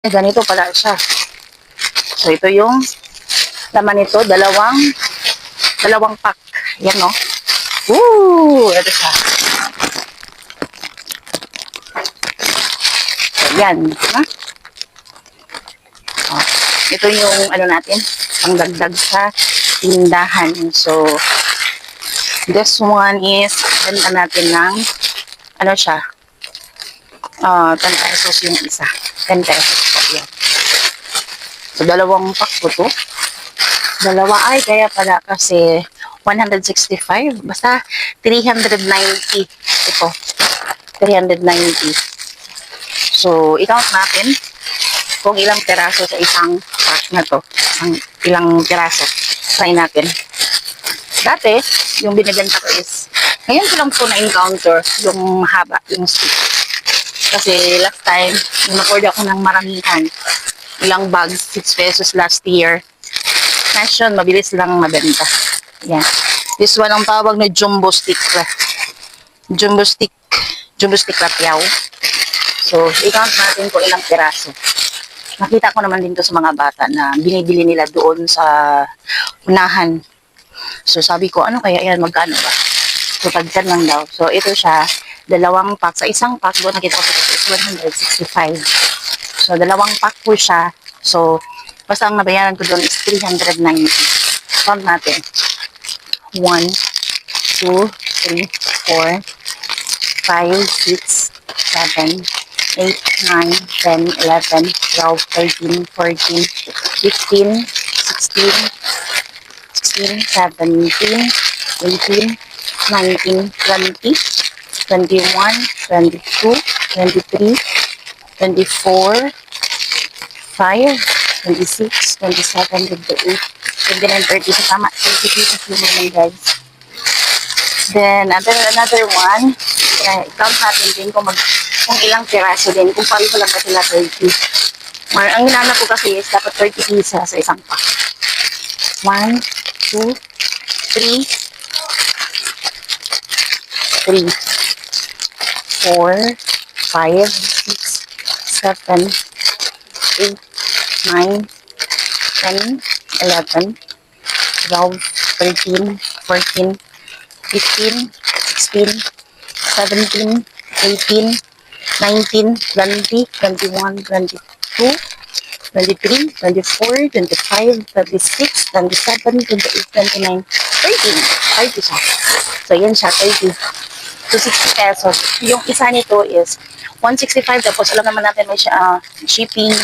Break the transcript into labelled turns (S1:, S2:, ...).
S1: Ganito pala siya. So, ito yung laman nito. Dalawang pack. Yan, no? Woo! Ito siya. Yan. Ha? Oh, ito yung ano natin. Pangdagdag sa tindahan. So, this one is benta natin ng ano siya. 10 pesos yung isa. 10 pesos po. Yan. So, dalawang pack po to. Dalawa ay kaya pala kasi 165. Basta 390. Ito. 390. So, i-count natin kung ilang peraso sa isang pack na to. Ilang peraso. Try natin. Dati, yung binibenta ko is, ngayon ko lang po na-encounter yung mahaba, yung stick. Kasi last time, in-order ako ng maramihan. Ilang bags, 6 pesos last year. Nation, mabilis lang mabenta. Yan. This one ang tawag na jumbo stick. Jumbo stick rapyaw. So, i-count natin kung ilang piraso. Nakita ko naman din to sa mga bata na binibili nila doon sa unahan. So, sabi ko, ano kaya yan? Magkano ba? So, tagdan lang daw. So, ito siya. Dalawang pack. Sa isang pack, doon nakita ko is 165. So, dalawang pack po siya. So, basta ang nabayaran ko doon is 390. Count natin. 1, 2, 3, 4, 5, 6, 7, 8, 9, 10, 11, 12, 13, 14, 15, 16, 17, 18, 19, 20, 21, 22, 23, 24, 5, 26, 27, 28, 29, 30. So, tama. 30 pieces yung naman, guys. Then, another one. Count natin din kung ilang piraso din. Kung paano ko lang ba sila 30. Ang hinanap ko kasi is dapat 30 pieces sa isang pack. 1, 2, 3, 4, 5, 6, 7, 8, 9, 10, 11, 12, 13, 14, 15, 16, 17, 18, 19, 20, 21, 22, 23, 24, 25, 26, 27, 28, 29, 30. 30 siya. So, yan siya, 30. So, 60 pesos. Yung isa nito is 165. Tapos, alam naman natin may shipping.